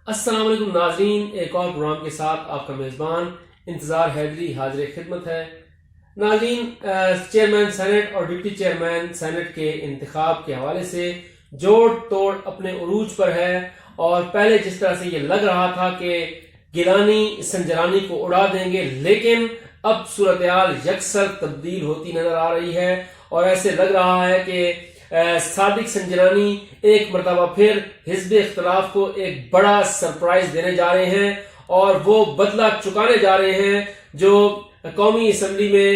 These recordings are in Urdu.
السلام علیکم ناظرین، ایک اور پروگرام کے ساتھ آپ کا میزبان انتظار حیدری حاضر خدمت ہے۔ ناظرین، چیئرمین سینٹ اور ڈپٹی چیئرمین سینٹ کے انتخاب کے حوالے سے جوڑ توڑ اپنے عروج پر ہے، اور پہلے جس طرح سے یہ لگ رہا تھا کہ گیلانی سنجرانی کو اڑا دیں گے، لیکن اب صورتحال یکسر تبدیل ہوتی نظر آ رہی ہے، اور ایسے لگ رہا ہے کہ صادق سنجرانی ایک مرتبہ پھر حزب اختلاف کو ایک بڑا سرپرائز دینے جا رہے ہیں، اور وہ بدلہ چکانے جا رہے ہیں جو قومی اسمبلی میں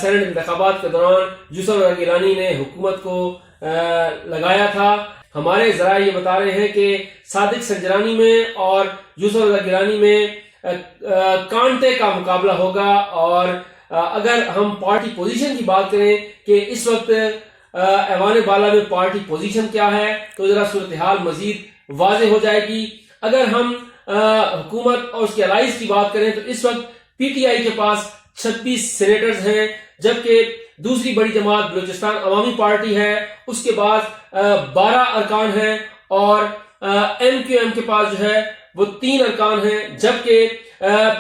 سینٹ انتخابات کے دوران یوسف رضا گیلانی نے حکومت کو لگایا تھا۔ ہمارے ذرائع یہ بتا رہے ہیں کہ صادق سنجرانی میں اور یوسف رضا گیلانی میں کانٹے کا مقابلہ ہوگا، اور اگر ہم پارٹی پوزیشن کی بات کریں کہ اس وقت ایوان بالا میں پارٹی پوزیشن کیا ہے، تو ذرا صورتحال مزید واضح ہو جائے گی۔ اگر ہم حکومت اور اس کے الائز کی بات کریں تو اس وقت پی ٹی آئی کے پاس 36 سینیٹرز ہیں، جبکہ دوسری بڑی جماعت بلوچستان عوامی پارٹی ہے، اس کے بعد 12 ارکان ہیں، اور ایم کیو ایم کے پاس جو ہے وہ 3 ارکان ہیں، جبکہ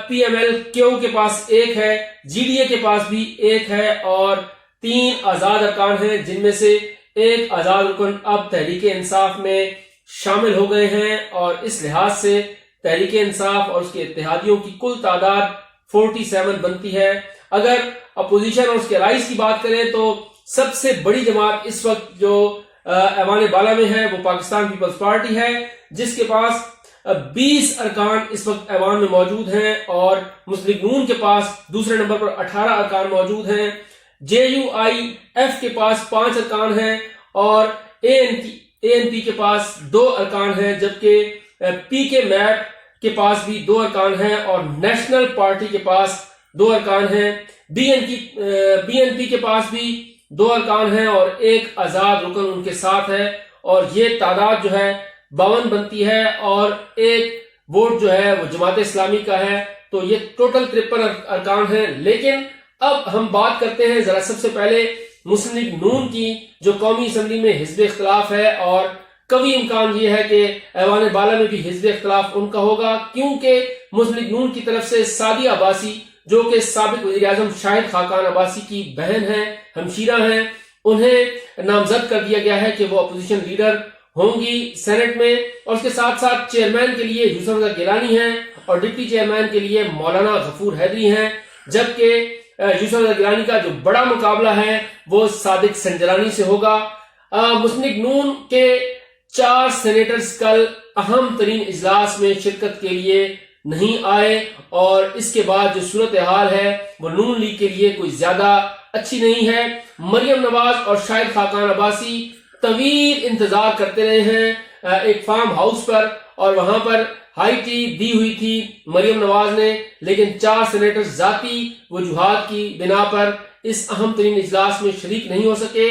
پی ایم ایل کیو کے پاس 1 ہے، جی ڈی اے کے پاس بھی 1 ہے، اور 3 آزاد ارکان ہیں، جن میں سے 1 آزاد رکن اب تحریک انصاف میں شامل ہو گئے ہیں، اور اس لحاظ سے تحریک انصاف اور اس کے اتحادیوں کی کل تعداد 47 بنتی ہے۔ اگر اپوزیشن اور اس کے رائز کی بات کریں تو سب سے بڑی جماعت اس وقت جو ایوان بالا میں ہے وہ پاکستان پیپلز پارٹی ہے، جس کے پاس 20 ارکان اس وقت ایوان میں موجود ہیں، اور مسلم نون کے پاس دوسرے نمبر پر 18 ارکان موجود ہیں، جے یو آئی ایف کے پاس 5 ارکان ہیں، اور اے این پی کے پاس 2 ارکان ہیں، جبکہ پی کے میپ کے پاس بھی 2 ارکان ہیں، اور نیشنل پارٹی کے پاس 2 ارکان ہیں، بی این پی کے پاس بھی 2 ارکان ہیں، اور 1 آزاد رکن ان کے ساتھ ہے، اور یہ تعداد جو ہے 52 بنتی ہے، اور 1 ووٹ جو ہے وہ جماعت اسلامی کا ہے، تو یہ ٹوٹل 53 ارکان ہیں۔ لیکن اب ہم بات کرتے ہیں ذرا سب سے پہلے مسلم لیگ نون کی، جو قومی اسمبلی میں حزب اختلاف ہے، اور قوی امکان یہ ہے کہ ایوان بالا میں بھی حزب اختلاف ان کا ہوگا، کیونکہ مسلم لیگ نون کی طرف سے سعدیہ عباسی، جو کہ سابق وزیر اعظم شاہد خاقان عباسی کی بہن ہیں، ہمشیرہ ہیں، انہیں نامزد کر دیا گیا ہے کہ وہ اپوزیشن لیڈر ہوں گی سینٹ میں، اور اس کے ساتھ ساتھ چیئرمین کے لیے یوسف رضا گیلانی ہیں، اور ڈپٹی چیئرمین کے لیے مولانا غفور حیدری ہیں، جبکہ یوسف رضا گیلانی کا جو بڑا مقابلہ ہے وہ صادق سنجرانی سے ہوگا۔ مسلم لیگ نون کے 4 سینیٹرز کل اہم ترین اجلاس میں شرکت کے لیے نہیں آئے، اور اس کے بعد جو صورتحال ہے وہ نون لیگ کے لیے کوئی زیادہ اچھی نہیں ہے۔ مریم نواز اور شاہد خاقان عباسی طویل انتظار کرتے رہے ہیں ایک فارم ہاؤس پر، اور وہاں پر ہائی ٹی دی ہوئی تھی مریم نواز نے، لیکن 4 سینیٹر ذاتی وجوہات کی بنا پر اس اہم ترین اجلاس میں شریک نہیں ہو سکے۔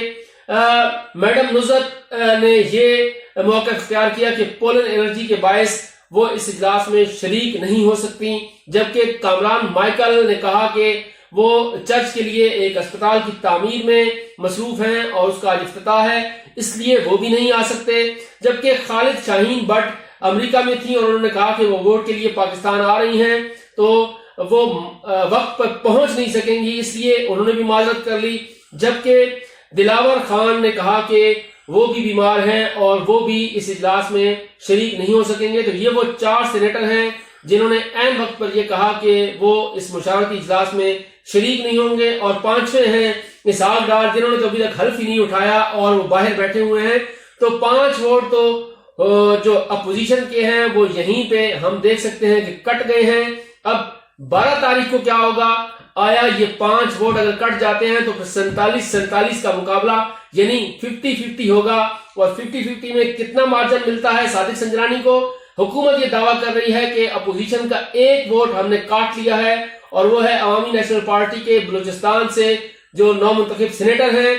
میڈم نصرت نے یہ موقع اختیار کیا کہ پولن انرجی کے باعث وہ اس اجلاس میں شریک نہیں ہو سکتی، جبکہ کامران مائیکل نے کہا کہ وہ چرچ کے لیے ایک اسپتال کی تعمیر میں مصروف ہیں، اور اس کا آج افتتاح ہے، اس لیے وہ بھی نہیں آ سکتے، جبکہ خالد شاہین بٹ امریکہ میں تھی، اور انہوں نے کہا کہ وہ ووٹ کے لیے پاکستان آ رہی ہیں تو وہ وقت پر پہنچ نہیں سکیں گی، اس لیے انہوں نے بھی معذرت کر لی، جبکہ دلاور خان نے کہا کہ وہ بھی بیمار ہیں اور وہ بھی اس اجلاس میں شریک نہیں ہو سکیں گے۔ تو یہ وہ 4 سینیٹر ہیں جنہوں نے عین وقت پر یہ کہا کہ وہ اس مشاورتی اجلاس میں شریک نہیں ہوں گے، اور 5ویں ہیں اسحاق ڈار، جنہوں نے تو ابھی تک حلف ہی نہیں اٹھایا اور وہ باہر بیٹھے ہوئے ہیں۔ تو 5 ووٹ تو جو اپوزیشن کے ہیں وہ یہیں پہ ہم دیکھ سکتے ہیں کہ کٹ گئے ہیں۔ اب 12 تاریخ کو کیا ہوگا؟ آیا یہ 5 ووٹ اگر کٹ جاتے ہیں تو پھر 47-47 کا مقابلہ یعنی 50-50 ہوگا، اور 50-50 میں کتنا مارجن ملتا ہے صادق سنجرانی کو؟ حکومت یہ دعویٰ کر رہی ہے کہ اپوزیشن کا 1 ووٹ ہم نے کاٹ لیا ہے، اور وہ ہے عوامی نیشنل پارٹی کے بلوچستان سے جو نو منتخب سینیٹر ہیں،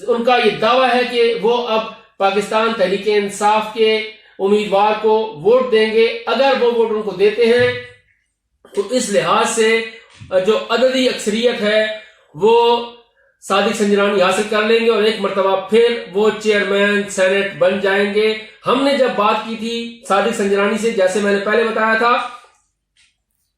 ان کا یہ دعویٰ ہے کہ وہ اب پاکستان تحریک انصاف کے امیدوار کو ووٹ دیں گے۔ اگر وہ ووٹ ان کو دیتے ہیں تو اس لحاظ سے جو عددی اکثریت ہے وہ صادق سنجرانی حاصل کر لیں گے اور ایک مرتبہ پھر وہ چیئرمین سینٹ بن جائیں گے۔ ہم نے جب بات کی تھی صادق سنجرانی سے، جیسے میں نے پہلے بتایا تھا،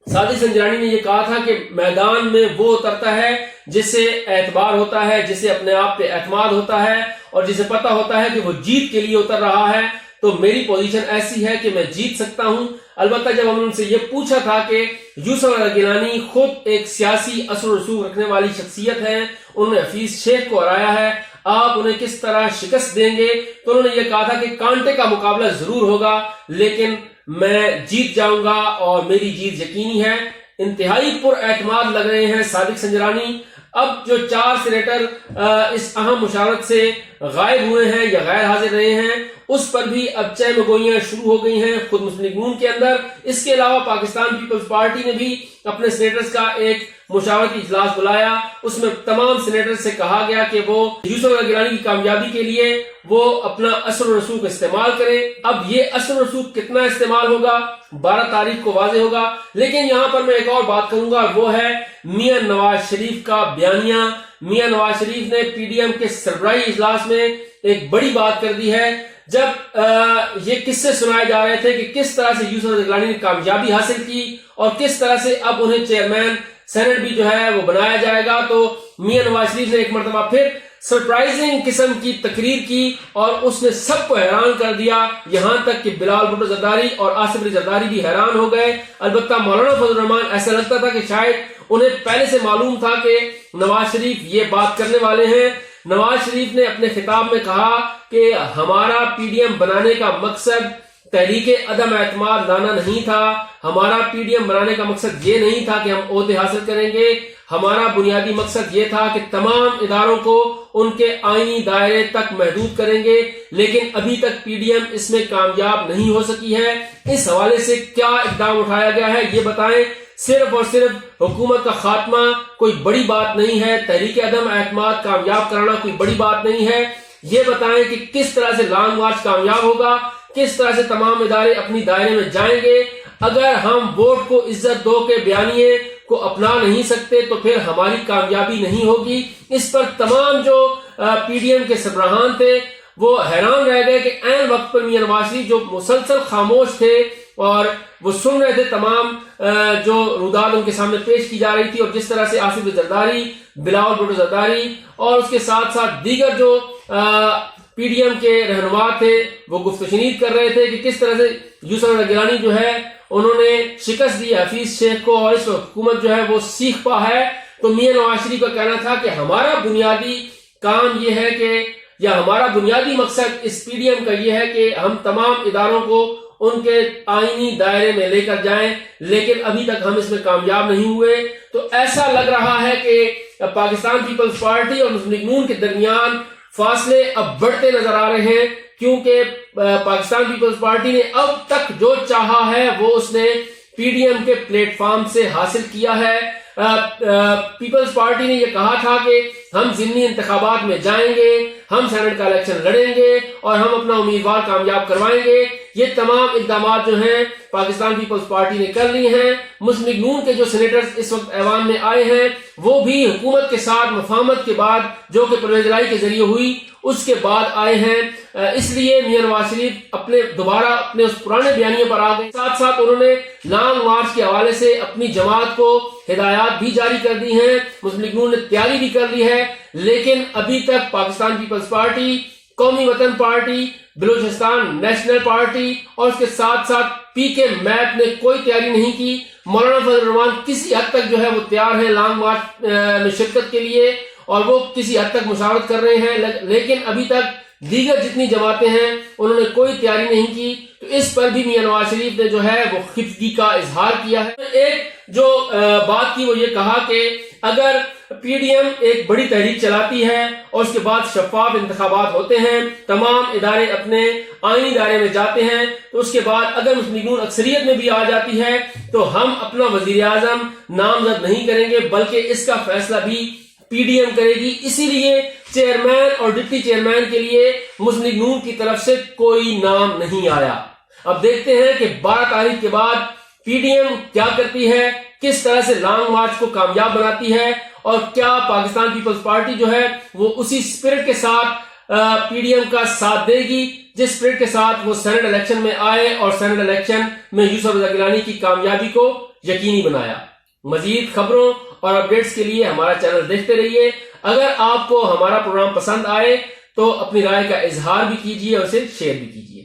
صادق سنجرانی نے یہ کہا تھا کہ میدان میں وہ اترتا ہے جسے اعتبار ہوتا ہے، جسے اپنے آپ پہ اعتماد ہوتا ہے اور جسے پتا ہوتا ہے کہ وہ جیت کے لیے اتر رہا ہے۔ تو میری پوزیشن ایسی ہے کہ میں جیت سکتا ہوں۔ البتہ جب ہم ان سے یہ پوچھا تھا کہ یوسف گیلانی خود ایک سیاسی اثر و رسوخ رکھنے والی شخصیت ہے، انہوں نے حفیظ شیخ کو ہرایا ہے، آپ انہیں کس طرح شکست دیں گے، تو انہوں نے یہ کہا تھا کہ کانٹے کا مقابلہ ضرور ہوگا لیکن میں جیت جاؤں گا اور میری جیت یقینی ہے۔ انتہائی پر اعتماد لگ رہے ہیں صادق سنجرانی۔ اب جو 4 سینیٹر اس اہم مشاورت سے غائب ہوئے ہیں یا غیر حاضر رہے ہیں، اس پر بھی اب چہ مگوئیاں شروع ہو گئی ہیں خود مسلم لیگ نون کے اندر۔ اس کے علاوہ پاکستان پیپلز پارٹی نے بھی اپنے سینیٹرز کا ایک مشاورتی اجلاس بلایا، اس میں تمام سینیٹرز سے کہا گیا کہ وہ یوسف گیلانی کی کامیابی کے لیے وہ اپنا اثر و رسوخ استعمال کریں۔ اب یہ اثر و رسوخ کتنا استعمال ہوگا 12 تاریخ کو واضح ہوگا، لیکن یہاں پر میں ایک اور بات کروں گا، وہ ہے میاں نواز شریف کا بیانیہ۔ میاں نواز شریف نے پی ڈی ایم کے سربراہی اجلاس میں ایک بڑی بات کر دی ہے۔ جب یہ قصے سنائے جا رہے تھے کہ کس طرح سے یوسف گیلانی نے کامیابی حاصل کی اور کس طرح سے اب انہیں چیئرمین سینٹ بھی جو ہے وہ بنایا جائے گا، تو میاں نواز شریف نے ایک مرتبہ پھر سرپرائزنگ قسم کی تقریر کی اور اس نے سب کو حیران کر دیا، یہاں تک کہ بلال بھٹو زرداری اور آصف علی زرداری بھی حیران ہو گئے۔ البتہ مولانا فضل الرحمان ایسا لگتا تھا کہ شاید انہیں پہلے سے معلوم تھا کہ نواز شریف یہ بات کرنے والے ہیں۔ نواز شریف نے اپنے خطاب میں کہا کہ ہمارا پی ڈی ایم بنانے کا مقصد تحریک عدم اعتماد لانا نہیں تھا، ہمارا پی ڈی ایم بنانے کا مقصد یہ نہیں تھا کہ ہم عہدے حاصل کریں گے، ہمارا بنیادی مقصد یہ تھا کہ تمام اداروں کو ان کے آئینی دائرے تک محدود کریں گے، لیکن ابھی تک پی ڈی ایم اس میں کامیاب نہیں ہو سکی ہے۔ اس حوالے سے کیا اقدام اٹھایا گیا ہے یہ بتائیں۔ صرف اور صرف حکومت کا خاتمہ کوئی بڑی بات نہیں ہے، تحریک عدم اعتماد کامیاب کرانا کوئی بڑی بات نہیں ہے۔ یہ بتائیں کہ کس طرح سے لانگ مارچ کامیاب ہوگا، کس طرح سے تمام ادارے اپنی دائرے میں جائیں گے۔ اگر ہم ووٹ کو عزت دو کے بیانیے کو اپنا نہیں سکتے تو پھر ہماری کامیابی نہیں ہوگی۔ اس پر تمام جو پی ڈی ایم کے سربراہان تھے وہ حیران رہ گئے کہ عین وقت پر میاں نواز شریف جو مسلسل خاموش تھے اور وہ سن رہے تھے تمام جو روداد ان کے سامنے پیش کی جا رہی تھی، اور جس طرح سے آصف زرداری، بلاول بھٹو زرداری اور اس کے ساتھ ساتھ دیگر جو پی ڈی ایم کے رہنما تھے وہ گفت و شنید کر رہے تھے کہ کس طرح سے یوسف گیلانی جو ہے انہوں نے شکست دی حفیظ شیخ کو اور اس وقت حکومت جو ہے وہ سیکھ پا ہے، تو میاں نواز شریف کا کہنا تھا کہ ہمارا بنیادی کام یہ ہے کہ یا ہمارا بنیادی مقصد اس پی ڈی ایم کا یہ ہے کہ ہم تمام اداروں کو ان کے آئینی دائرے میں لے کر جائیں، لیکن ابھی تک ہم اس میں کامیاب نہیں ہوئے۔ تو ایسا لگ رہا ہے کہ پاکستان پیپلز پارٹی اور مسلم لیگ نون کے درمیان فاصلے اب بڑھتے نظر آ رہے ہیں، کیونکہ پاکستان پیپلز پارٹی نے اب تک جو چاہا ہے وہ اس نے پی ڈی ایم کے پلیٹ فارم سے حاصل کیا ہے۔ پیپلز پارٹی نے یہ کہا تھا کہ ہم ضمنی انتخابات میں جائیں گے، ہم سینٹ کا الیکشن لڑیں گے اور ہم اپنا امیدوار کامیاب کروائیں گے۔ یہ تمام اقدامات جو ہیں پاکستان پیپلز پارٹی نے کر لی ہیں۔ مسلم لیگ نون کے جو سینیٹرز اس وقت ایوان میں آئے ہیں وہ بھی حکومت کے ساتھ مفاہمت کے بعد، جو کہ پرویز الہی کے ذریعے ہوئی، اس کے بعد آئے ہیں۔ اس لیے میاں نواز شریف دوبارہ اپنے اس پرانے بیانیے پر آ گئے۔ ساتھ ساتھ انہوں نے لانگ مارچ کے حوالے سے اپنی جماعت کو ہدایات بھی جاری کر دی ہیں، مسلم لیگ نون نے تیاری بھی کر لی ہے، لیکن ابھی تک پاکستان پیپلز پارٹی، قومی وطن پارٹی، بلوچستان نیشنل پارٹی اور اس کے ساتھ ساتھ پی کے میپ نے کوئی تیاری نہیں کی۔ مولانا فضل الرحمان کسی حد تک جو ہے وہ تیار ہیں لانگ مارچ میں شرکت کے لیے اور وہ کسی حد تک مشاورت کر رہے ہیں، لیکن ابھی تک دیگر جتنی جماعتیں ہیں انہوں نے کوئی تیاری نہیں کی۔ تو اس پر بھی میاں نواز شریف نے جو ہے وہ خفگی کا اظہار کیا ہے۔ ایک جو بات کی وہ یہ کہا کہ اگر پی ڈی ایم ایک بڑی تحریک چلاتی ہے اور اس کے بعد شفاف انتخابات ہوتے ہیں، تمام ادارے اپنے آئینی دائرے میں جاتے ہیں، تو اس کے بعد اگر مسلم لیگ نون اکثریت میں بھی آ جاتی ہے تو ہم اپنا وزیر اعظم نامزد نہیں کریں گے، بلکہ اس کا فیصلہ بھی پی ڈی ایم کرے گی۔ اسی لیے چیئرمین اور ڈپٹی چیئرمین کے لیے مسلم لیگ نون کی طرف سے کوئی نام نہیں آیا۔ اب دیکھتے ہیں کہ 12 تاریخ کے بعد پی ڈی ایم کیا کرتی ہے، کس طرح سے لانگ مارچ کو کامیاب بناتی ہے اور کیا پاکستان پیپلز پارٹی جو ہے وہ اسی سپرٹ کے ساتھ پی ڈی ایم کا ساتھ دے گی جس سپرٹ کے ساتھ وہ سینٹ الیکشن میں آئے اور سینٹ الیکشن میں یوسف رضا گیلانی کی کامیابی کو یقینی بنایا. مزید خبروں اور اپڈیٹس کے لیے ہمارا چینل دیکھتے رہیے. اگر آپ کو ہمارا پروگرام پسند آئے تو اپنی رائے کا اظہار بھی کیجیے اور اسے شیئر بھی کیجیے.